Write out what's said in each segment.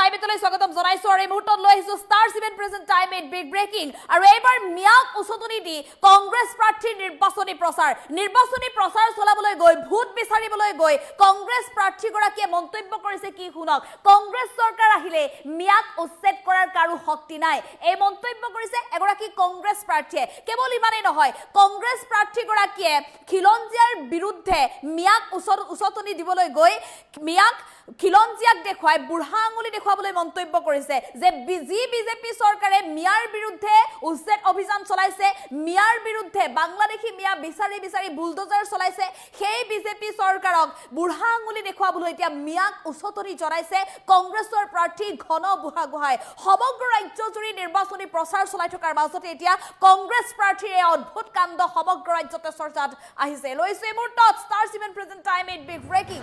টাইমেটলৈ স্বাগতম জনাইছো আৰু এই মুহূৰ্তত লৈ আহিছো star 7 present time at big breaking আৰু এইবাৰ মিয়াক উচতনি দি কংগ্ৰেছ প্ৰাৰ্থীৰ নিৰ্বাচনী প্ৰচাৰ চলাবলৈ গৈ ভোট বিচাৰিবলৈ গৈ কংগ্ৰেছ প্ৰাৰ্থীগৰাকীয়ে মন্তব্য কৰিছে কি শুনক কংগ্ৰেছ চৰকাৰ আহিলে মিয়াক উচ্ছেদ কৰাৰ কাৰো শক্তি নাই এই মন্তব্য কৰিছে এগৰাকী কংগ্ৰেছ প্ৰাৰ্থীয়ে কেৱল ইমানেই নহয় কংগ্ৰেছ প্ৰাৰ্থীগৰাকীয়ে খিলঞ্জীয়াৰ বিৰুদ্ধে মিয়াক উচতনি দিবলৈ গৈ মিয়াক খিলঞ্জীয়াক দেখুৱাই বুঢ়া আঙুলি দেখুৱাবলৈ মন্তব্য কৰিছে যে বিজেপি চৰকাৰে মিয়াৰ বিৰুদ্ধে উচ্ছেদ অভিযান চলাইছে মিয়াৰ বিৰুদ্ধে বাংলাদেশী মিয়া বিচাৰি বুলডোজাৰ চলাইছে সেই বিজেপি চৰকাৰক বুঢ়া আঙুলি দেখুৱাবলৈ এতিয়া মিয়াক উচতনি জনাইছে কংগ্ৰেছৰ প্ৰাৰ্থী ঘন বুঢ়াগোহাঁই সমগ্ৰ ৰাজ্যজুৰি নিৰ্বাচনী প্ৰচাৰ চলাই থকাৰ মাজতে এতিয়া কংগ্ৰেছ প্ৰাৰ্থীৰ এই অদ্ভুত কাণ্ড সমগ্ৰ ৰাজ্যতে চৰ্চাত আহিছে লৈছে এই মুহূৰ্তত star 7 present time at big breaking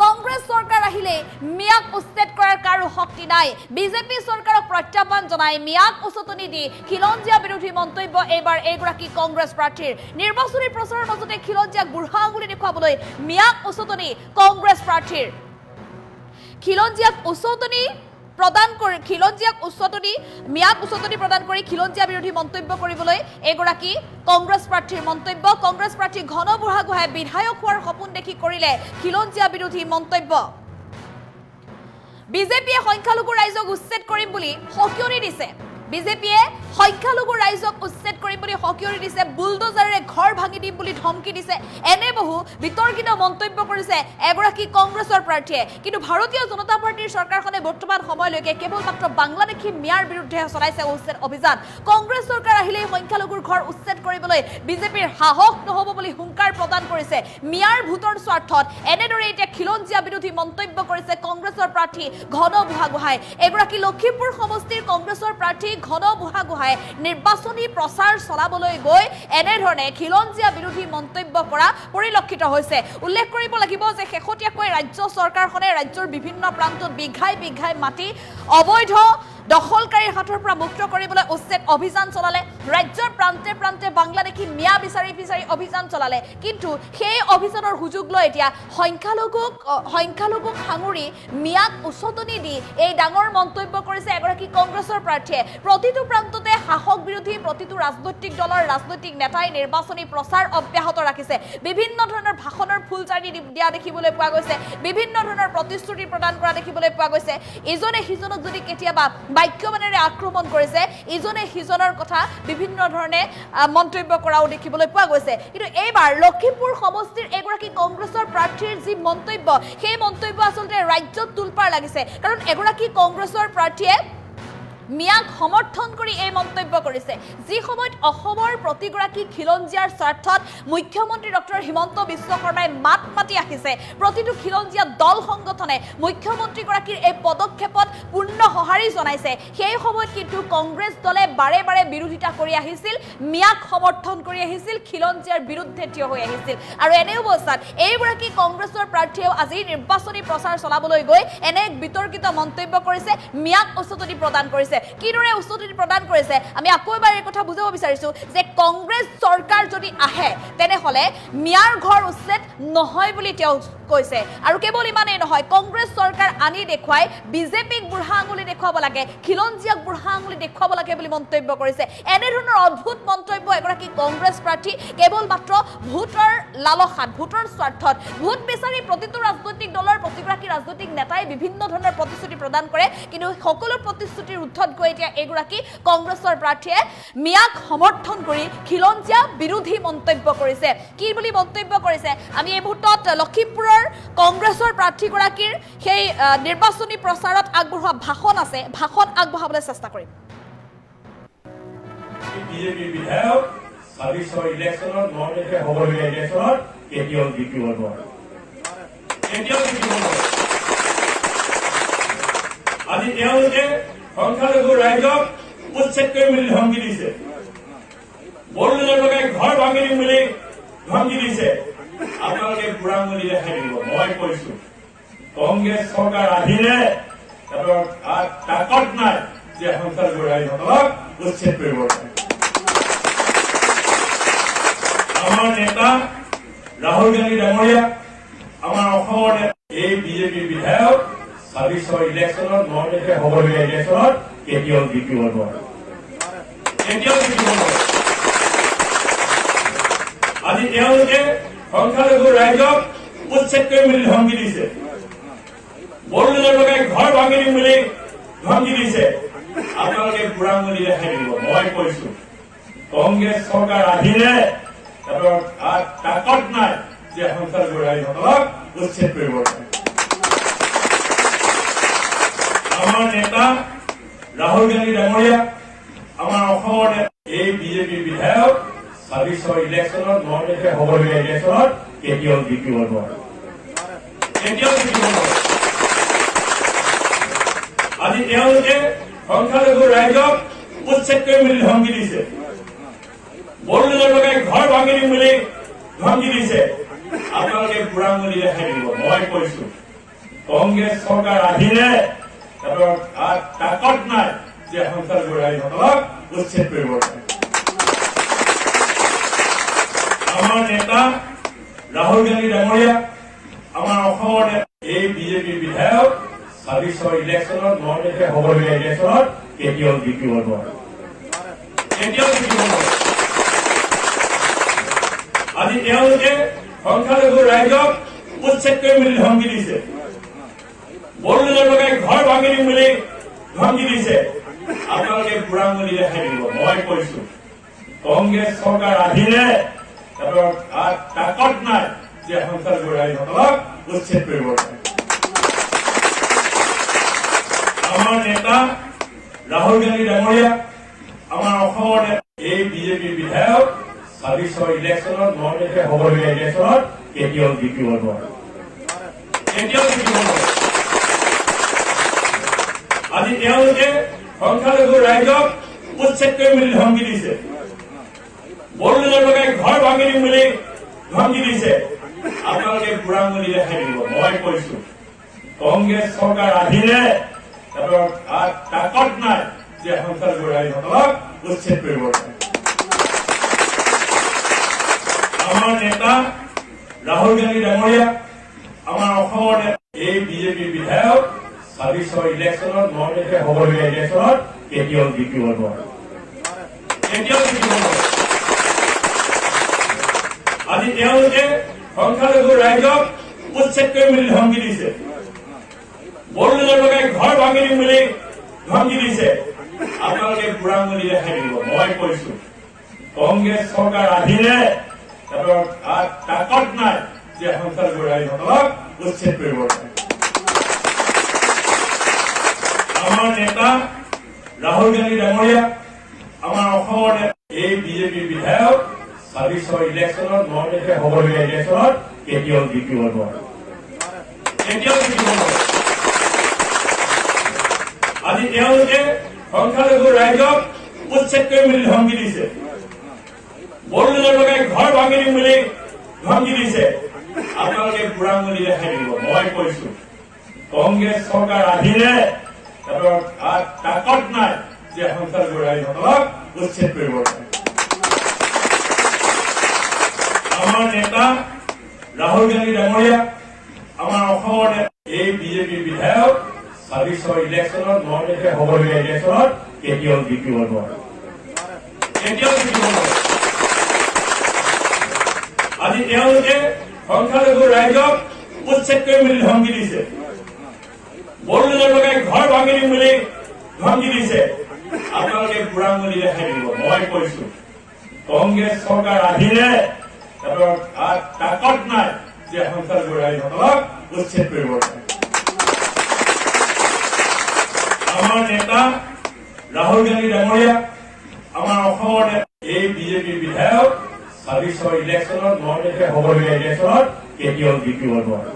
Congress চৰকাৰ আহিলে মিয়াক উচ্ছেদ কৰাৰ কাৰো শক্তি নাই বিজেপি চৰকাৰক প্ৰত্যাহ্বান জনাই মিয়াক উচতনি দি খিলঞ্জীয়া বিৰোধী মন্তব্য এইবাৰ এইগৰাকী কংগ্ৰেছ প্ৰাৰ্থীৰ নিৰ্বাচনী প্ৰচাৰৰ মাজতে খিলঞ্জীয়াক বুঢ়া আঙুলি দেখুৱাবলৈ মিয়াক উচতনি কংগ্ৰেছ প্ৰাৰ্থীৰ খিলঞ্জীয়াক উচতনি মিয়াক উচতনি প্ৰদান কৰি খিলঞ্জীয়া বিৰোধী মন্তব্য কৰিবলৈ এগৰাকী কংগ্ৰেছ প্ৰাৰ্থীৰ মন্তব্য কংগ্ৰেছ প্ৰাৰ্থী ঘন বুঢ়াগোহাঁই বিধায়ক হোৱাৰ সপোন দেখি কৰিলে খিলঞ্জীয়া বিৰোধী মন্তব্য বিজেপিয়ে সংখ্যালঘু ৰাইজক উচ্ছেদ কৰিম বুলি সকিয়নি দিছে বিজেপিয়ে সংখ্যালঘু ৰাইজক উচ্ছেদ কৰিম বুলি সকিয়নি দিছে বুলডোজাৰে ঘৰ ভাঙি দিম বুলি ধমকি দিছে এনে বহু বিতৰ্কিত মন্তব্য কৰিছে এগৰাকী কংগ্ৰেছৰ প্ৰাৰ্থীয়ে কিন্তু ভাৰতীয় জনতা পাৰ্টিৰ চৰকাৰখনে বৰ্তমান সময়লৈকে কেৱল মাত্ৰ বাংলাদেশী মিয়াৰ বিৰুদ্ধে চলাইছে উচ্ছেদ অভিযান কংগ্ৰেছ চৰকাৰ আহিলে সংখ্যালঘুৰ ঘৰ উচ্ছেদ কৰিবলৈ বিজেপিৰ সাহস নহব বুলি হুংকাৰ প্ৰদান কৰিছে মিয়াৰ ভোটৰ স্বাৰ্থত এনেদৰে এতিয়া খিলঞ্জীয়া বিৰোধী মন্তব্য কৰিছে কংগ্ৰেছৰ প্ৰাৰ্থী ঘন বুঢ়াগোহাঁই এগৰাকী লখিমপুৰ সমষ্টিৰ কংগ্ৰেছৰ প্ৰাৰ্থী ঘন বুঢ়াগোহাঁই নিৰ্বাচনী প্ৰচাৰ চলাবলৈ গৈ এনেধৰণে খিলঞ্জীয়া বিৰোধী মন্তব্য কৰা পৰিলক্ষিত হৈছে উল্লেখ কৰিব লাগিব যে শেহতীয়াকৈ ৰাজ্য চৰকাৰখনে ৰাজ্যৰ বিভিন্ন প্ৰান্তত বিঘাই মাটি অবৈধ দখলকাৰীৰ হাতৰ পৰা মুক্ত কৰিবলৈ উচ্ছেদ অভিযান চলালে ৰাজ্যৰ প্ৰান্তে বাংলাদেশী মিয়া বিচাৰি অভিযান চলালে কিন্তু সেই অভিযানৰ সুযোগ লৈ এতিয়া সংখ্যালঘুক সাঙুৰি মিয়াক উচতনি দি এই ডাঙৰ মন্তব্য কৰিছে এগৰাকী কংগ্ৰেছৰ প্ৰাৰ্থীয়ে প্ৰতিটো প্ৰান্ততে শাসক বিৰোধী প্ৰতিটো ৰাজনৈতিক দলৰ ৰাজনৈতিক নেতাই নিৰ্বাচনী প্ৰচাৰ অব্যাহত ৰাখিছে বিভিন্ন ধৰণৰ ভাষণৰ ফুলজাৰি দিয়া দেখিবলৈ পোৱা গৈছে বিভিন্ন ধৰণৰ প্ৰতিশ্ৰুতি প্ৰদান কৰা দেখিবলৈ পোৱা গৈছে ইজনে সিজনক যদি কেতিয়াবা বাক্যবাণেৰে আক্ৰমণ কৰিছে ইজনে সিজনৰ কথা বিভিন্ন ধৰণে মন্তব্য কৰাও দেখিবলৈ পোৱা গৈছে কিন্তু এইবাৰ লখিমপুৰ সমষ্টিৰ এগৰাকী কংগ্ৰেছৰ প্ৰাৰ্থীৰ যি মন্তব্য সেই মন্তব্য আচলতে ৰাজ্যত তুলপাৰ লাগিছে কাৰণ এগৰাকী কংগ্ৰেছৰ প্ৰাৰ্থীয়ে মিয়াক সমৰ্থন কৰি এই মন্তব্য কৰিছে যি সময়ত অসমৰ প্ৰতিগৰাকী খিলঞ্জীয়াৰ স্বাৰ্থত মুখ্যমন্ত্ৰী ডক্টৰ হিমন্ত বিশ্ব শৰ্মাই মাত মাতি আহিছে প্ৰতিটো খিলঞ্জীয়া দল সংগঠনে মুখ্যমন্ত্ৰীগৰাকীৰ এই পদক্ষেপত পূৰ্ণ সঁহাৰি জনাইছে সেই সময়ত কিন্তু কংগ্ৰেছ দলে বাৰে বিৰোধিতা কৰি আহিছিল মিয়াক সমৰ্থন কৰি আহিছিল খিলঞ্জীয়াৰ বিৰুদ্ধে থিয় হৈ আহিছিল আৰু এনে অৱস্থাত এইগৰাকী কংগ্ৰেছৰ প্ৰাৰ্থীয়েও আজি নিৰ্বাচনী প্ৰচাৰ চলাবলৈ গৈ এনে বিতৰ্কিত মন্তব্য কৰিছে মিয়াক উচতনি প্ৰদান কৰিছে কিদৰে উচতনি প্ৰদান কৰিছে আমি আকৌ এবাৰ এই কথা বুজাব বিচাৰিছো যে কংগ্ৰেছ চৰকাৰ যদি আহে তেনেহলে মিয়াৰ ঘৰ উচ্ছেদ নহয় বুলি তেওঁ কৈছে আৰু কেৱল ইমানেই নহয় কংগ্ৰেছ চৰকাৰ আনি দেখুৱাই বিজেপিক বুঢ়া আঙুলি দেখুৱাব লাগে খিলঞ্জীয়াক বুঢ়া আঙুলি দেখুৱাব লাগে বুলি মন্তব্য কৰিছে এনেধৰণৰ অদ্ভুত মন্তব্য এগৰাকী কংগ্ৰেছ প্ৰাৰ্থী কেৱল মাত্ৰ ভোটৰ লালসাত ভোটৰ স্বাৰ্থত ভোট বিচাৰি প্ৰতিটো ৰাজনৈতিক দলৰ প্ৰতিগৰাকী ৰাজনৈতিক নেতাই বিভিন্ন ধৰণৰ প্ৰতিশ্ৰুতি প্ৰদান কৰে কিন্তু সকলো প্ৰতিশ্ৰুতিৰ উদ্ধত গৈ এতিয়া এগৰাকী কংগ্ৰেছৰ প্ৰাৰ্থীয়ে মিয়াক সমৰ্থন কৰি খিলঞ্জীয়া বিৰোধী মন্তব্য কৰিছে কি বুলি মন্তব্য কৰিছে আমি এই মুহূৰ্তত লখিমপুৰৰ কংগ্ৰেছৰ প্ৰাৰ্থীগৰাকীৰ সেই নিৰ্বাচনী প্ৰচাৰত আগবঢ়োৱা ভাষণ আছে ভাষণ আগবঢ়াবলৈ চেষ্টা কৰিম বিজেপি বিধায়ক ২৬ ইলেকশ্যনত নৰ্মেলকে হ'বলগীয়া ইলেকশ্যনত কেতিয়াও জিকিব নোৱাৰে আজি তেওঁলোকে সংখ্যালঘু ৰাইজক উচ্ছেদ কৰিম বুলি ধমকি দিছে বড়োলেজৰ লগাই ঘৰ ভাঙি দিম বুলি ধমকি দিছে আপোনালোকে বুঢ়া আঙুলি দেখাই দিব মই কৈছো কংগ্ৰেছ চৰকাৰ আহিলে সিহঁতৰ তাকত নাই যে সংখ্যালঘু ৰাইজসকলক উচ্ছেদ কৰিব আমাৰ নেতা ৰাহুল গান্ধী ডাঙৰীয়া আমাৰ অসমৰ এই বিজেপি বিধায়ক 26ৰ ইলেকশ্যনত 9 তাৰিখে হ'বলগীয়া ইলেকশ্যনত কেতিয়াও জিকিব নোৱাৰে। আজি তেওঁলোকে সংখ্যালঘু ৰাইজক উচ্ছেদ কৰিম বুলি ধমকি দিছে, বড়োলেণ্ডৰ লগাই ঘৰ ভাঙি দিম বুলি ধমকি দিছে। আপোনালোকে বুঢ়াঙুলি ৰেহাই দিব। মই কৈছো কংগ্ৰেছ চৰকাৰ আহিলে তাকত নাই যে সংখ্যালঘু ৰাইজসকলক উচ্ছেদ কৰিব পাৰে। আমাৰ নেতা ৰাহুল গান্ধী ডাঙৰীয়া, আমাৰ অসমৰ এই বিজেপি বিধায়ক 26ৰ ইলেকশ্যনত 9 তাৰিখে হ'বলগীয়া ইলেকশ্যনত কেতিয়াও জিকিব নোৱাৰে। আজি তেওঁলোকে সংখ্যালঘু ৰাইজক উচ্ছেদ কৰিম বুলি ধমকি দিছে, বড়োলেণ্ডৰ লগাই ঘৰ ভাঙি দিম বুলি ধমকি দিছে। আপোনালোকে বুঢ়াঙুলি ৰেহাই দিব। মই কৈছো কংগ্ৰেছ চৰকাৰ আহিলে তাকত নাই যে সংখ্যালঘু ৰাইজসকলক উচ্ছেদ কৰিব পাৰে। আমাৰ নেতা ৰাহুল গান্ধী ডাঙৰীয়া, আমাৰ অসমৰ এই বিজেপি বিধায়ক 26ৰ ইলেকশ্যনত 9 তাৰিখে হ'বলগীয়া ইলেকশ্যনত কেতিয়াও জিকিব নোৱাৰে। আজি তেওঁলোকে সংখ্যালঘু ৰাইজক উচ্ছেদ কৰিম বুলি ধমকি দিছে, বড়োলেণ্ডৰ লগাই ঘৰ ভাঙি দিম বুলি ধমকি দিছে। আপোনালোকে বুঢ়াঙুলি ৰেহাই দিব। মই কৈছো কংগ্ৰেছ চৰকাৰ আহিলে তাকত নাই যে সংখ্যালঘু ৰাইজসকলক উচ্ছেদ কৰিব পাৰে। আমাৰ নেতা ৰাহুল গান্ধী ডাঙৰীয়া, আমাৰ অসমৰ এই বিজেপি বিধায়ক 26ৰ ইলেকশ্যনত 9 তাৰিখে হ'বলগীয়া ইলেকশ্যনত কেতিয়াও জিকিব নোৱাৰে। আজি তেওঁলোকে সংখ্যালঘু ৰাইজক উচ্ছেদ কৰিম বুলি ধমকি দিছে, বড়োলেণ্ডৰ লগাই ঘৰ ভাঙি দিম বুলি ধমকি দিছে। আপোনালোকে বুঢ়াঙুলি ৰেহাই দিব। মই কৈছো কংগ্ৰেছ চৰকাৰ আহিলে তাকত নাই যে সংখ্যালঘু ৰাইজসকলক উচ্ছেদ কৰিব পাৰে। আমাৰ নেতা ৰাহুল গান্ধী ডাঙৰীয়া, আমাৰ অসমৰ এই বিজেপি বিধায়ক 26ৰ ইলেকশ্যনত 9 তাৰিখে হ'বলগীয়া ইলেকশ্যনত কেতিয়াও জিকিব নোৱাৰে। আজি তেওঁলোকে সংখ্যালঘু ৰাইজক উচ্ছেদ কৰিম বুলি ধমকি দিছে, বড়োলেণ্ডৰ লগাই ঘৰ ভাঙি দিম বুলি ধমকি দিছে। আপোনালোকে বুঢ়াঙুলি ৰেহাই দিব। মই কৈছো কংগ্ৰেছ চৰকাৰ আহিলে তাকত নাই যে সংখ্যালঘু ৰাইজসকলক উচ্ছেদ কৰিব পাৰে। আমাৰ নেতা ৰাহুল গান্ধী ডাঙৰীয়া, আমাৰ অসমৰ এই বিজেপি বিধায়ক 26ৰ ইলেকশ্যনত 9 তাৰিখে হ'বলগীয়া ইলেকশ্যনত কেতিয়াও জিকিব নোৱাৰে। আজি তেওঁলোকে সংখ্যালঘু ৰাইজক উচ্ছেদ কৰিম বুলি ধমকি দিছে, বড়োলেণ্ডৰ লগাই ঘৰ ভাঙি দিম বুলি ধমকি দিছে। আপোনালোকে বুঢ়াঙুলি ৰেহাই দিব। মই কৈছো কংগ্ৰেছ চৰকাৰ আহিলে তাকত নাই যে সংখ্যালঘু ৰাইজসকলক উচ্ছেদ কৰিব পাৰে। আমাৰ নেতা ৰাহুল গান্ধী ডাঙৰীয়া, আমাৰ অসমৰ এই বিজেপি বিধায়ক 26ৰ ইলেকশ্যনত 9 তাৰিখে হ'বলগীয়া ইলেকশ্যনত কেতিয়াও জিকিব নোৱাৰে। আজি তেওঁলোকে সংখ্যালঘু ৰাইজক উচ্ছেদ কৰিম বুলি ধমকি দিছে, বড়োলেণ্ডৰ লগাই ঘৰ ভাঙি দিম বুলি ধমকি দিছে। আপোনালোকে বুঢ়াঙুলি ৰেহাই দিব। মই কৈছো কংগ্ৰেছ চৰকাৰ আহিলে তাকত নাই যে সংখ্যালঘু ৰাইজসকলক উচ্ছেদ কৰিব পাৰে। আমাৰ নেতা ৰাহুল গান্ধী ডাঙৰীয়া, আমাৰ অসমৰ এই বিজেপি বিধায়ক 26ৰ ইলেকশ্যনত 9 তাৰিখে হ'বলগীয়া ইলেকশ্যনত কেতিয়াও জিকিব নোৱাৰে।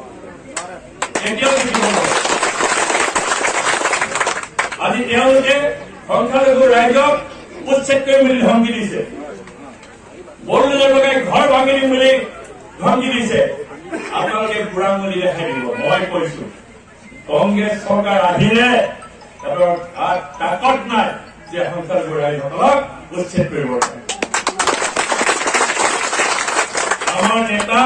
আজি তেওঁলোকে সংখ্যালঘু ৰাইজক উচ্ছেদ কৰিম বুলি ধমকি দিছে, বড়োলেণ্ডৰ লগাই ঘৰ ভাঙি দিম বুলি ধমকি দিছে। আপোনালোকে বুঢ়াঙুলি ৰেহাই দিব। মই কৈছো কংগ্ৰেছ চৰকাৰ আহিলে তাকত নাই যে সংখ্যালঘু ৰাইজসকলক উচ্ছেদ কৰিব পাৰে। আমাৰ নেতা